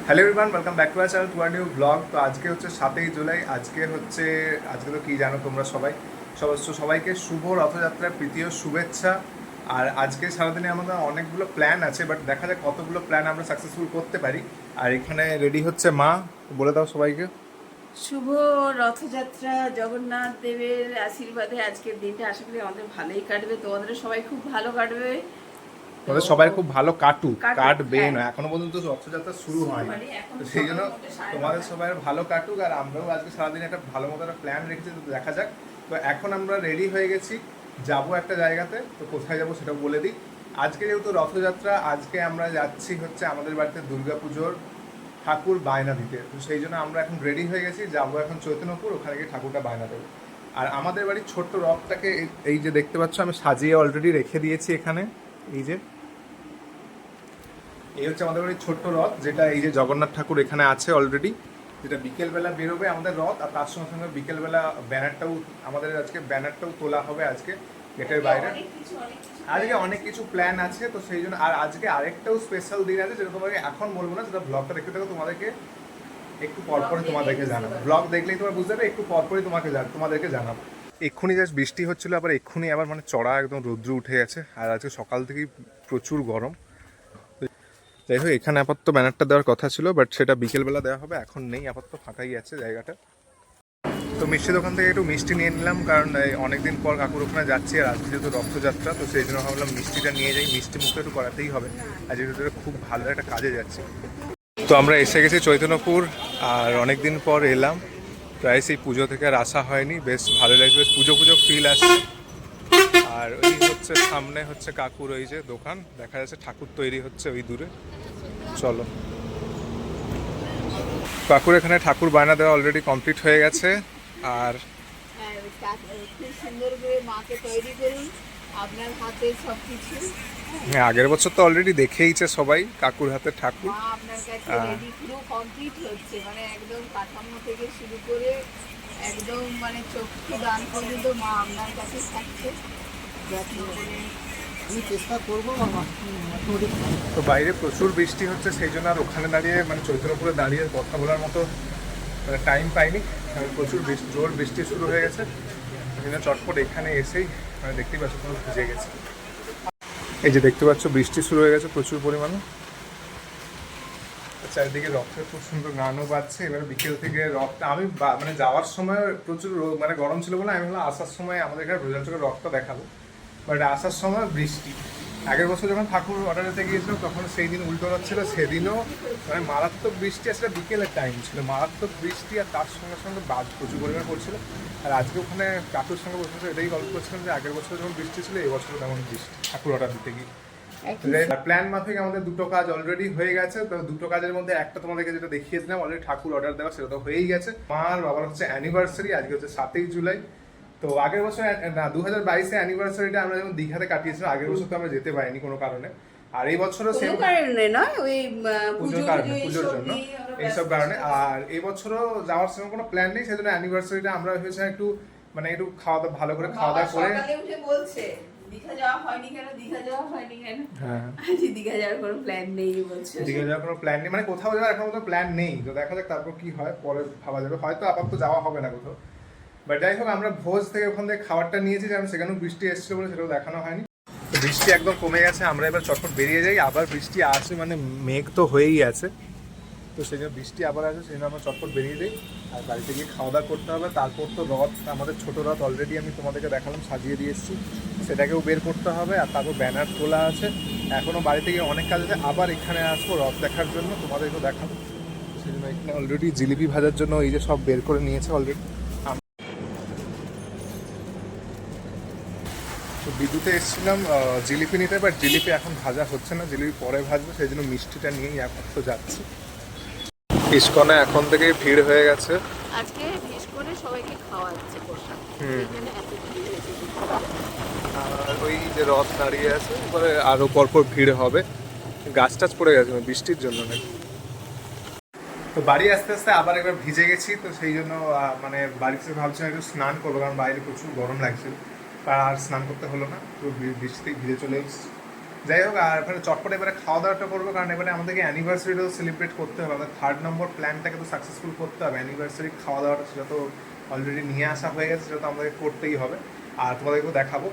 Hello everyone, welcome back to our channel to our new blog. তো আজকে হচ্ছে 7ই জুলাই। আজকে তো কী জানো তোমরা সবাইকে শুভ রথযাত্রার প্রীতি ও শুভেচ্ছা। আর আজকে সারাদিনে আমাদের অনেকগুলো প্ল্যান আছে, বাট দেখা যাক কতগুলো প্ল্যান আমরা সাকসেসফুল করতে পারি। আর এখানে রেডি হচ্ছে মা, বলে দাও সবাইকে শুভ রথযাত্রা। জগন্নাথ দেবের আশীর্বাদে আজকের দিনটা আশা করি আমাদের ভালোই কাটবে, তোমাদের সবাই খুব ভালো কাটবে। তোমাদের সবাই খুব ভালো কাটবে হ্যাঁ। না, এখনো পর্যন্ত রথযাত্রা শুরু হয়নি। এখন তো সেই জন্য মোটামুটি সাড়ে তোমাদের নটা। সবাই ভালো কাটুক, আর আমরাও আজকে সারাদিন একটা ভালো মতো একটা প্ল্যান রেখেছি, তো দেখা যাক। তো এখন আমরা রেডি হয়ে গেছি, যাবো একটা জায়গাতে। তো কোথায় যাবো সেটাও বলে দিই। আজকে যেহেতু রথযাত্রা, আজকে আমরা যাচ্ছি হচ্ছে আমাদের বাড়িতে দুর্গাপুজোর ঠাকুর বায়না দিতে। তো সেই জন্য আমরা এখন রেডি হয়ে গেছি, যাবো এখন চৈতন্যপুর, ওখানে গিয়ে ঠাকুরটা বায়না দেবো। আর আমাদের বাড়ির ছোট্ট রথটাকে এই যে দেখতে পাচ্ছ, আমি সাজিয়ে অলরেডি রেখে দিয়েছি এখানে। এই যে এই হচ্ছে আমাদের বাড়ির ছোট্ট রথ, যেটা এই যে জগন্নাথ ঠাকুর এখানে আছে অলরেডি, যেটা বিকেলবেলা বেরোবে আমাদের রথ। আর তার সঙ্গে সঙ্গে বিকেলবেলা আজকে ব্যানারটাও তোলা হবে আজকে গেটের বাইরে। আজকে অনেক কিছু প্ল্যান আছে, তো সেই জন্য। আর আজকে আরেকটাও স্পেশাল দিন আছে, যেটা তোমাকে এখন বলবো না, যেটা ব্লগটা দেখতে থাকো, তোমাদেরকে একটু পরপরই তোমাদেরকে জানাবো। ব্লগ দেখলেই তোমরা বুঝতে পারবে, একটু পরপরই তোমাদেরকে জানাবো। এক্ষুনি জাস্ট বৃষ্টি হচ্ছিল, আবার এক্ষুনি আবার মানে চড়া একদম রৌদ্র উঠে গেছে। আর আজকে সকাল থেকেই প্রচুর গরম। যাই হোক, এখানে আপাতত ব্যানারটা দেওয়ার কথা ছিল, বাট সেটা বিকেলবেলা দেওয়া হবে, এখন নেই, আপাতত ফাঁকাই আছে জায়গাটা। তো মিষ্টি দোকান থেকে একটু মিষ্টি নিয়ে নিলাম, কারণ অনেকদিন পর কাকুর ওখানে যাচ্ছি, আর আজকে যেহেতু রথযাত্রা, তো সেই জন্য ভাবলাম মিষ্টিটা নিয়ে যাই, মিষ্টি মুখটা একটু করাতেই হবে। আর যেহেতু খুব ভালো একটা কাজে যাচ্ছি। তো আমরা এসে গেছি চৈতন্যপুর, আর অনেক দিন পর এলাম। প্রায় সেই পুজো থেকে আর আসা হয়নি, বেশ ভালো লাগছে, বেশ পুজো পুজো ফিল আসছে। আর ওই হচ্ছে সামনে হচ্ছে কাকুর ওই যে দোকান, দেখা যাচ্ছে ঠাকুর তৈরি হচ্ছে ওই দূরে। চলো, কাকুর এখানে ঠাকুর বায়না দেওয়া অলরেডি কমপ্লিট হয়ে গেছে। আর খুব সুন্দর করে মাকে তৈরি করুন, আপনার হাতে সবকিছু। হ্যাঁ, আগের বছর তো অলরেডি দেখেইছে সবাই কাকুর হাতে ঠাকুর। মা আপনার কাছে রেডি, পুরো কমপ্লিট হচ্ছে, মানে একদম কাঠামো থেকে শুরু করে একদম মানে চক্ষু দান পর্যন্ত মা আপনার কাছে থাকছে। যত্ন করে আমি চেষ্টা করবো তো বাইরে প্রচুর বৃষ্টি হচ্ছে, সেই জন্য আর ওখানে দাঁড়িয়ে মানে চৈতন্যপুরে দাঁড়িয়ে কথা বলার মতো টাইম পাইনি। প্রচুর জোর বৃষ্টি শুরু হয়ে গেছে, সেই জন্য চটপট এখানে এসেই মানে দেখতেই পাচ্ছ তোমরা ভিজে গেছে। এই যে দেখতে পাচ্ছ বৃষ্টি শুরু হয়ে গেছে প্রচুর পরিমাণে। চারিদিকে রথের খুব সুন্দর গানও বাজছে। এবারে বিকেল থেকে রথটা আমি মানে যাওয়ার সময় প্রচুর মানে গরম ছিল বলে আমি ভাবলাম আসার সময় আমাদের এখানে রোজাচকের রথটা দেখাবো, বাট আসার সময় বৃষ্টি। আগের বছর যখন ঠাকুর অর্ডার দিতে গিয়েছিল, তখন সেই দিন উল্টো রথ ছিল, সেদিনও মানে মারাত্মক বৃষ্টি আসলে বিকেলের টাইম ছিল, মারাত্মক বৃষ্টি, আর তার সঙ্গে সঙ্গে বাজ প্রচুর পরিমাণে পড়ছিল। আর আজকে ওখানে কাকুর সঙ্গে বসে এটাই গল্প করছিলাম যে আগের বছর যেমন বৃষ্টি ছিল, এই বছর তেমন বৃষ্টি ঠাকুর অর্ডার দিতে গিয়ে। প্ল্যান মাফিক আমাদের দুটো কাজ অলরেডি হয়ে গেছে। তো দুটো কাজের মধ্যে একটা তোমাদেরকে যেটা দেখিয়েছিলাম অলরেডি ঠাকুর অর্ডার দেওয়া, সেটা তো হয়েই গেছে। আমার বাবার হচ্ছে অ্যানিভার্সারি, আজকে হচ্ছে 7ই জুলাই। তো আগের বছর না 2022-এ অ্যানিভার্সারিটা আমরা যেমন দীঘাতে কাটিয়েছিলাম, আগের বছর তো আমরা যেতে পারিনি কোনো কারণে। আর এই বছরও সেম কারণে নয়, ওই পুজোর কারণে, পুজোর জন্য এইসব কারণে। আর এই বছরও যাওয়ার সেরকম কোনো প্ল্যান নেই, সেই জন্য অ্যানিভার্সারিটা আমরা ভেবেছি একটু মানে একটু খাওয়া দাওয়া ভালো করে খাওয়া দাওয়া করে। সকালে উঠে বলছে দীঘা যাওয়া হয়নি কেন, দীঘা যাওয়া হয়নি কেন। হ্যাঁ, আজ দীঘা যাওয়ার কোনো প্ল্যান নেই বলছে। দীঘা যাওয়ার কোনো প্ল্যান নেই, মানে কোথাও যাওয়ার এখন মতো প্ল্যান নেই। তো দেখা যাক তারপর কি হয়, পরে ভাবা যাবে, হয়তো আপাতত যাওয়া হবে না কোথাও। বাট যাই হোক, আমরা ভোজ থেকে ওখান থেকে খাবারটা নিয়েছি, যেমন সেখানেও বৃষ্টি এসেছিল বলে সেটাও দেখানো হয়নি। তো বৃষ্টি একদম কমে গেছে, আমরা এবার চটপট বেরিয়ে যাই। আবার বৃষ্টি আসে, মানে মেঘ তো হয়েই আছে, তো সেই জন্য বৃষ্টি আবার আসে, সেই জন্য আমরা চটপট বেরিয়ে যাই। আর বাড়িতে গিয়ে খাওয়া দাওয়া করতে হবে। তারপর তো রথ, আমাদের ছোটো রথ অলরেডি আমি তোমাদেরকে দেখালাম, সাজিয়ে দিয়ে এসেছি, সেটাকেও বের করতে হবে। আর তারপর ব্যানার তোলা আছে, এখনও বাড়িতে গিয়ে অনেক কাজ আছে। আবার এখানে আসবো রথ দেখার জন্য, তোমাদেরকেও দেখাবো। সেই জন্য এখানে অলরেডি জিলিপি ভাজার জন্য এই যে সব বের করে নিয়েছে অলরেডি। তো বিদ্যুতে এসেছিলাম জিলিপি নিতে, বাট জিলিপি এখন ভাজা হচ্ছে না, জিলিপি পরে ভাজবে, সেই জন্য মিষ্টিটা নিয়েই এখন তো যাচ্ছি। ইস্কনে এখন থেকেই ভিড় হয়ে গেছে। আজকে বিশেষ করে সবাইকে খাওয়াচ্ছে প্রসাদ, এখানে এত ভিড় হয়েছে। আর ওই যে রথ দাঁড়িয়ে আছে, এবারে আরো পরপর ভিড় হবে। গাছ টাছ পড়ে গেছে বৃষ্টির জন্য নাকি। তো বাড়ি আস্তে আস্তে আবার একবার ভিজে গেছি, তো সেই জন্য মানে বাড়িতে ভাবছিলাম একটু স্নান করবো, কারণ বাইরে প্রচুর গরম লাগছিল। আর স্নান করতে হলো না, তো বৃষ্টিতে ভিজে চলে এসেছি। যাই হোক, আর এবারে চটপট এবারে খাওয়া দাওয়াটা করবো, কারণ এবারে আমাদেরকে অ্যানিভার্সারিটাও সেলিব্রেট করতে হবে। আমাদের 3rd নম্বর প্ল্যানটাকে তো সাকসেসফুল করতে হবে। অ্যানিভার্সারি খাওয়া দাওয়াটা সেটা তো অলরেডি নিয়ে আসা হয়ে গেছে, সেটা তো আমাদেরকে করতেই হবে, আর তোমাদেরকেও দেখাবো।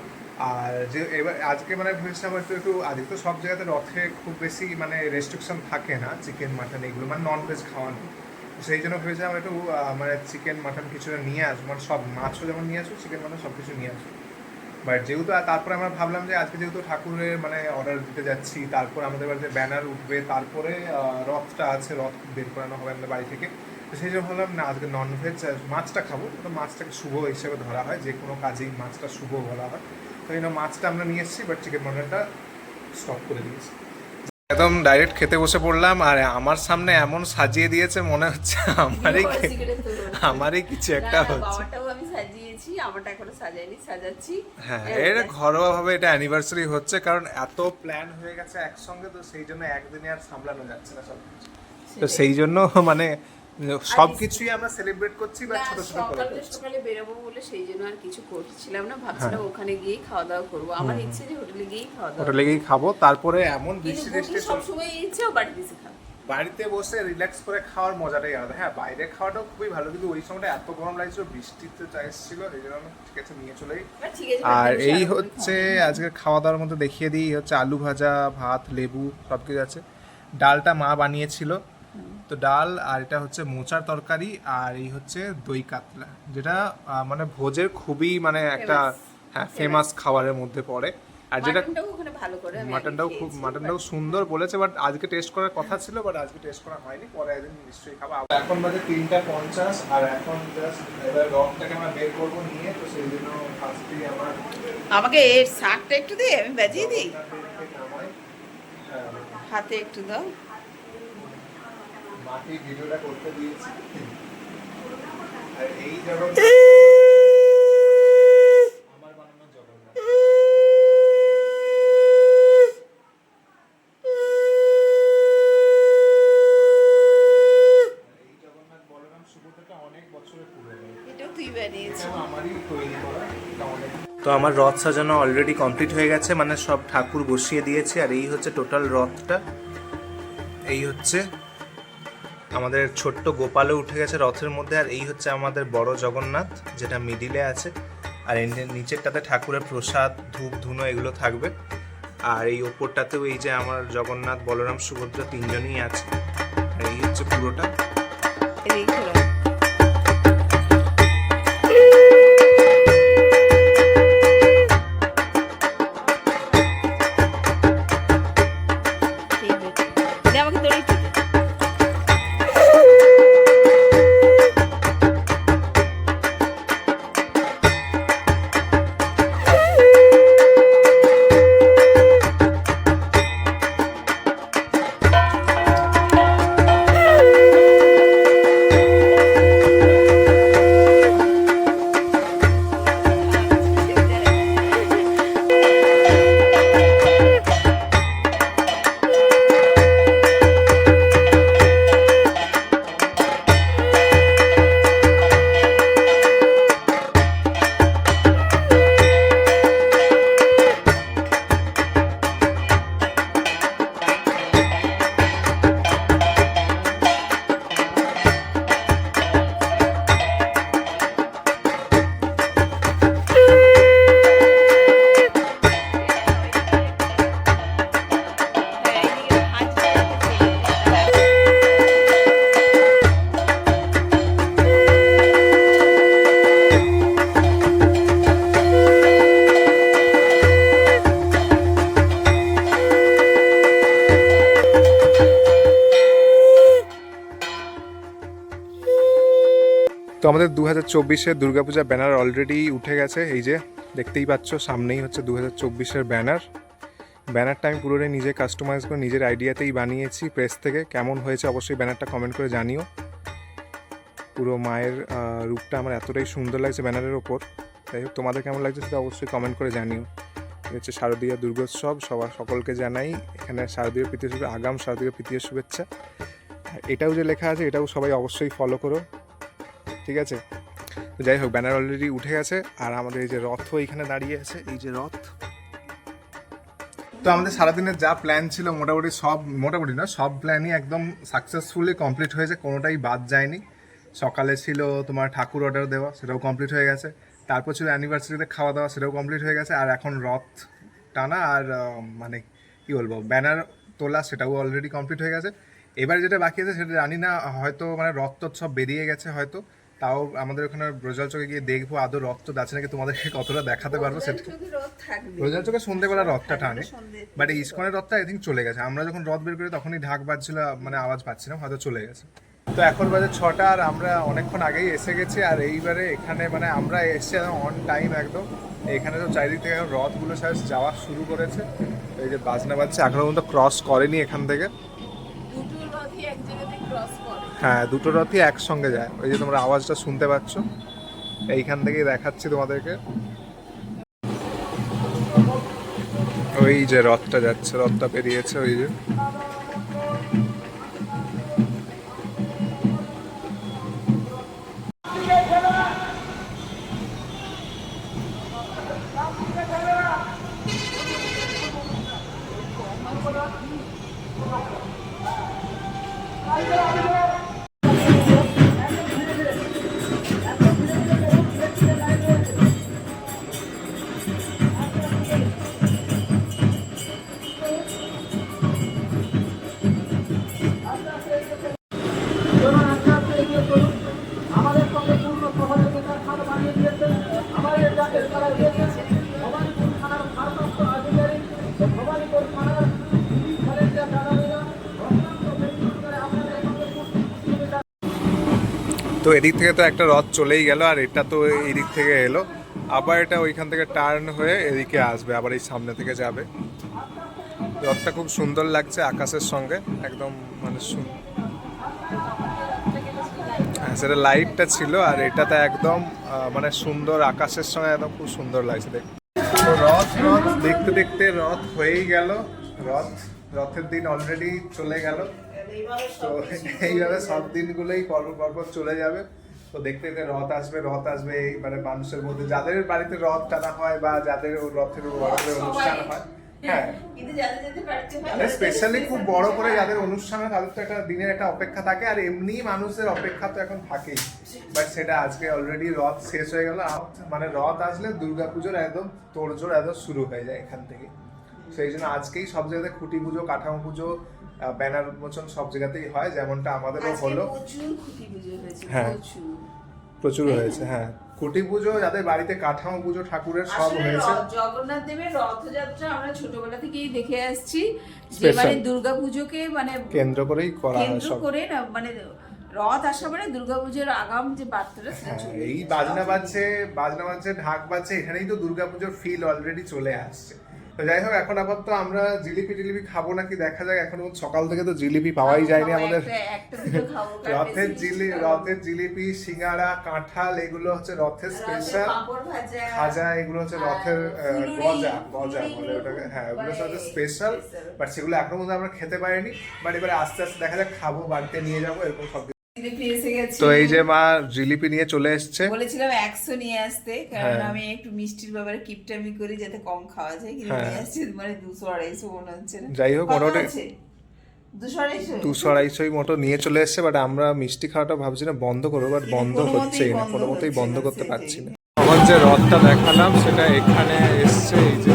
আর যে এবার আজকে মানে ভেবেছিলাম একটু আজকে তো সব জায়গাতে রথে খুব বেশি মানে রেস্ট্রিকশন থাকে না চিকেন মাটন এগুলো, মানে নন ভেজ খাওয়ানো, সেই জন্য ভেবেছিলাম একটু মানে চিকেন মাটন কিছুটা নিয়ে আসবো, মানে সব মাছও যেমন নিয়ে আসবো, চিকেন মাটন সব কিছু নিয়ে আসবো। বাট যেহেতু তারপরে আমরা ভাবলাম যে আজকে যেহেতু ঠাকুরের মানে অর্ডার দিতে যাচ্ছি, তারপর আমাদের বাড়িতে ব্যানার উঠবে, তারপরে রথটা আছে, রথ বের করানো হবে আমাদের বাড়ি থেকে, তো সেই জন্য ভাবলাম না আজকে ননভেজ মাছটা খাবো, তো মাছটাকে শুভ হিসেবে ধরা হয়, যে কোনো কাজেই মাছটা শুভ বলা হয়, তো এই জন্য মাছটা আমরা নিয়ে এসেছি, বাট চিকেন মাটনটা স্টপ করে দিয়েছি। একদম ডাইরেক্ট খেতে বসে পড়লাম, আর আমার সামনে এমন সাজিয়ে দিয়েছে মনে হচ্ছে আমারই কিছু একটা হচ্ছে। বাবাটাও আমি সাজিয়েছি, আমারটা এখনো সাজাইনি, সাজাচ্ছি। হ্যাঁ, এটা ঘরোয়া ভাবে এটা অ্যানিভার্সারি হচ্ছে, কারণ এত প্ল্যান হয়ে গেছে একসঙ্গে, তো সেই জন্য একদিনে আর সামলানো যাচ্ছে না সব কিছু, তো সেই জন্য মানে সবকিছুই আমরা সেলিব্রেট করছি বা ছোট ছোট করে করছি। সকালে বেরোবো বলে সেই জন্য আর কিছু করছিলাম না, ভাবছিলাম ওখানে গিয়ে খাওয়া দাওয়া করবো। আমার ইচ্ছে যে হোটেলে গিয়েই খাওয়া দাওয়া, হোটেলে গিয়ে খাবো, তারপরে এমন বৃষ্টি টেস্টে সব সময় ইচ্ছে বাড়িতে এসে খাবো। বাড়িতে বসে রিল্যাক্স করে খাওয়ার মজাটাই আলাদা। হ্যাঁ, বাইরে খাওয়াটাও খুবই ভালো, কিন্তু ওই সময়টা এত গরম লাগছিল, বৃষ্টিতে এসেছিল, এই জন্য ঠিক আছে নিয়ে চলেই। আর এই হচ্ছে আজকের খাওয়া দাওয়ার মধ্যে দেখিয়ে দিই, হচ্ছে আলু ভাজা, ভাত, লেবু সব কিছু আছে, ডালটা মা বানিয়েছিল, তো ডাল, আর এটা হচ্ছে মোচার তরকারি, আর এই হচ্ছে দই কাতলা, যেটা মানে ভোজের খুবই মানে একটা হ্যাঁ ফেমাস খাবারের মধ্যে পড়ে। আর যেটা মাটনটাও সুন্দর বলেছে, বাট আজকে টেস্ট করার কথা ছিল, বাট আজকে টেস্ট করা হয়নি, পরে একদিন নিশ্চয়ই খাবো। এখন বাজে 3:50, আর এখন জাস্ট এবার রকটাকে আমরা বের করবো নিয়ে, তো সেই জন্য ফার্স্টেই আমার আমাকে এর শাকটা একটু দে, আমি বাজিয়ে দিই, হাতে একটু দাও। মাকে ভিডিওটা করতে দিয়েছি, আর এই যখন আমার বানানো জগন্নাথ, এই জগন্নাথ বলরাম সুভদ্রাটা অনেক বছরের পুরনো, এটাও তুই বানিয়েছিস? আমারই তৈরি করা, এটা অনেক। তো আমার রথ সাজানো অলরেডি কমপ্লিট হয়ে গেছে, মানে সব ঠাকুর বসিয়ে দিয়েছে, আর এই হচ্ছে টোটাল রথটা। এই হচ্ছে আমাদের ছোট্ট গোপালও উঠে গেছে রথের মধ্যে, আর এই হচ্ছে আমাদের বড় জগন্নাথ যেটা মিডিলে আছে, আর এর নিচেরটাতে ঠাকুরের প্রসাদ, ধূপ ধুনো এগুলো থাকবে, আর এই ওপরটাতেও এই যে আমার জগন্নাথ, বলরাম, সুভদ্রা তিনজনই আছে, আর এই হচ্ছে পুরোটা। তো আমাদের 2024-এর দুর্গাপূজা ব্যানার অলরেডি উঠে গেছে, এই যে দেখতেই পাচ্ছ সামনেই হচ্ছে 2024-এর ব্যানারটা আমি পুরোটাই নিজে কাস্টমাইজ করে নিজের আইডিয়াতেই বানিয়েছি প্রেস থেকে। কেমন হয়েছে অবশ্যই ব্যানারটা কমেন্ট করে জানিও। পুরো মায়ের রূপটা আমার এতটাই সুন্দর লাগছে ব্যানারের ওপর, যাই হোক তোমাদের কেমন লাগছে সেটা অবশ্যই কমেন্ট করে জানিও। হচ্ছে শারদীয় দুর্গোৎসব, সকলকে জানাই এখানে শারদীয় প্রীতি শুভেচ্ছা, আগাম শারদীয় প্রীতির শুভেচ্ছা। এটাও যে লেখা আছে এটাও সবাই অবশ্যই ফলো করো, ঠিক আছে? তো যাই হোক, ব্যানার অলরেডি উঠে গেছে, আর আমাদের এই যে রথ এখানে দাঁড়িয়ে আছে, এই যে রথ, তো আমাদের সারাদিনের যা প্ল্যান ছিল মোটামুটি না সব প্ল্যানই একদম সাকসেসফুলি কমপ্লিট হয়েছে, কোনোটাই বাদ যায়নি। সকালে ছিল তোমার ঠাকুর অর্ডার দেওয়া, সেটাও কমপ্লিট হয়ে গেছে। তারপর ছিল অ্যানিভার্সারিতে খাওয়া দাওয়া, সেটাও কমপ্লিট হয়ে গেছে। আর এখন রথ টানা আর মানে কি বলবো ব্যানার তোলা, সেটাও অলরেডি কমপ্লিট হয়ে গেছে। এবার যেটা বাকি আছে সেটা জানি না, হয়তো মানে রথ টথ সব বেরিয়ে গেছে হয়তো। তাও আমাদের ওখানে ব্রজাল চকে গিয়ে দেখবো আদৌ রথ তো আছে নাকি, তোমাদেরকে কতটা দেখাতে পারবো সেটা। ব্রজাল চকে সন্ধ্যেবেলা রথটা টানে, বাট এই ইস্কনের রথটা আই থিঙ্ক চলে গেছে। আমরা যখন রথ বের করি তখনই ঢাক বাজছিল, মানে আওয়াজ পাচ্ছিলাম, হয়তো চলে গেছে। তো এখন বাজে 6টা আর আমরা অনেকক্ষণ আগেই এসে গেছি। আর এইবারে এখানে মানে আমরা এসছি অন টাইম একদম। এখানে তো চারিদিক থেকে রথগুলো সব যাওয়া শুরু করেছে। এই যে বাজনা বাজছে, এখনো পর্যন্ত ক্রস করেনি এখান থেকে। হ্যাঁ, দুটো রথই একসঙ্গে যায়। ওই যে তোমরা আওয়াজটা শুনতে পাচ্ছ, এইখান থেকেই দেখাচ্ছি তোমাদেরকে। ওই যে রথটা যাচ্ছে, রথটা পেরিয়েছে ওই যে। আমাদের সঙ্গে পূর্ণ সহযোগিতার হাত বাড়িয়ে দিয়েছেন আমাদের জাতীয় খেলা দিয়েছেন ভবানীপুর থানার ভারপ্রাপ্ত আধিকারিক ভবানীপুর থানার ভলেন্টিয়ার দাদারা অত্যন্ত বেশি করে আপনাদের সঙ্গে সহযোগিতা। তো এদিক থেকে তো একটা রথ চলেই গেল, আর এটা তো এই দিক থেকে এলো, আবার এটা ওইখান থেকে টার্ন হয়ে এদিকে আসবে, আবার এই সামনে থেকে যাবে। রথটা খুব সুন্দর লাগছে আকাশের সঙ্গে একদম, মানে হ্যাঁ সেটা লাইটটা ছিল, আর এটাতে একদম মানে সুন্দর আকাশের সঙ্গে একদম খুব সুন্দর লাগছে দেখতে। তো রথ দেখতে দেখতে রথ হয়েই গেল। রথের দিন অলরেডি চলে গেল। তো এইভাবে সব দিনগুলোই পরপর চলে যাবে। তো দেখতে দেখতে রথ আসবে এই মানে মানুষের মধ্যে, যাদের বাড়িতে রথ টানা হয় বা যাদের রথের বড় করে অনুষ্ঠান হয়, হ্যাঁ স্পেশালি খুব বড় করে যাদের অনুষ্ঠান হয় তাদের তো একটা দিনের একটা অপেক্ষা থাকে। আর এমনি মানুষের অপেক্ষা তো এখন থাকেই, বাট সেটা আজকে অলরেডি রথ শেষ হয়ে গেল। মানে রথ আসলে দুর্গাপুজোর একদম তোড়জোড় একদম শুরু হয়ে যায় এখান থেকে। সেই জন্য আজকেই সব জায়গাতে খুঁটি পুজো, কাঠামো পুজো, ব্যানার উন্মোচন সব জায়গাতেই হয়, যেমনটা আমাদেরও হলো। হ্যাঁ প্রচুর হয়েছে। হ্যাঁ খুঁটি পুজো, যাদের বাড়িতে কাঠামো পুজো ঠাকুরের সব হয়েছে। জগন্নাথ দেবের রথযাত্রা আমরা ছোটবেলা থেকেই দেখে আসছি, যে মানে দুর্গাপুজোকে মানে কেন্দ্র করেই করা হয় কেন্দ্র সব। করে না, মানে রথ আসা মানে দুর্গাপুজোর আগাম যে বার্তাটা এই বাজনা বাজছে ঢাক বাজছে, এখানেই তো দুর্গাপুজোর ফিল অলরেডি চলে আসছে। তো যাই হোক, এখন আপাতত আমরা জিলিপি খাবো নাকি দেখা যাক। এখন সকাল থেকে তো জিলিপি পাওয়াই যায়নি আমাদের। রথের জিলিপি, সিঙ্গারা, কাঁঠাল, এগুলো হচ্ছে রথের স্পেশাল। খাজা, এগুলো হচ্ছে রথের গজা বলে ওটাকে। হ্যাঁ ওগুলো হচ্ছে স্পেশাল, বাট সেগুলো এখনো পর্যন্ত আমরা খেতে পারিনি। বাট এবারে আস্তে আস্তে দেখা যাক, খাবো, বাড়িতে নিয়ে যাবো, এরকম সব। তো এই যে মা জিলিপি নিয়ে চলে এসছে। বলেছিলাম 100 নিয়ে আসতে, কারণ আমি একটু মিষ্টির ব্যাপারে কিপটামি করি যাতে কম খাওয়া যায়, কিন্তু নিয়ে আসছে মানে 200-250 মনে হচ্ছে না। যাই হোক, মোটামুটি 200-250 মতো নিয়ে চলে এসছে। বাট আমরা মিষ্টি খাওয়াটা ভাবছি না বন্ধ করবো, বাট বন্ধ হচ্ছেই না, কোনো মতেই বন্ধ করতে পারছি না। আমার যে রথটা দেখালাম সেটা এখানে এসছে, এই যে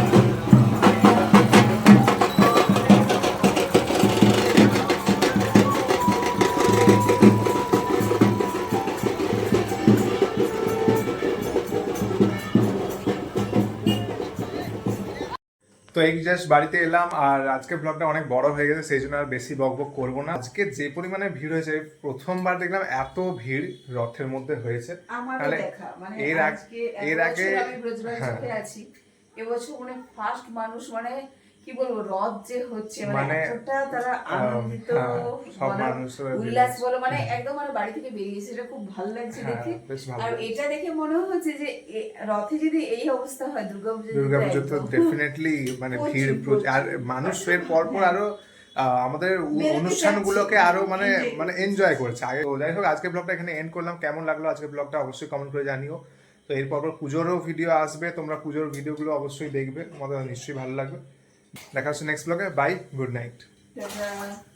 তো এই জাস্ট বাড়িতে এলাম। আর আজকে ব্লগটা অনেক বড় হয়ে গেছে, সেই জন্য আর বেশি বকবক করবো না। আজকে যে পরিমাণে ভিড় হয়েছে, প্রথমবার দেখলাম এত ভিড় রথের মধ্যে হয়েছে। তাহলে এর আগে আমি ব্রজবাড়িতে আছি, এবছর মানে ফার্স্ট মানুষ মানে কি বলবো রথ যে হচ্ছে মানে এতটা তারা আনন্দিত, সব মানুষ উল্লাস বলো, মানে একদম মানে বাড়ি থেকে বেরিয়েছে, এটা খুব ভালো লাগছে দেখে। আর এটা দেখে মনে হচ্ছে যে রথে যদি এই অবস্থা হয় দুর্গাপুজো তো ডেফিনেটলি মানে ভিড়, আর মানুষের পরপর আরো আমাদের অনুষ্ঠানগুলোকে আরো মানে এনজয় করছে আগে। যাই হোক, আজকে ব্লগটা এখানে এন্ড করলাম। কেমন লাগলো আজকে ব্লগটা অবশ্যই কমেন্ট করে জানিও। তো এরপর পুজোরও ভিডিও আসবে, তোমরা পুজোর ভিডিওগুলো অবশ্যই দেখবে, তোমাদের নিশ্চয়ই ভালো লাগবে। দেখা হচ্ছে নেক্সট ব্লগে। Bye, good night. Ta-da.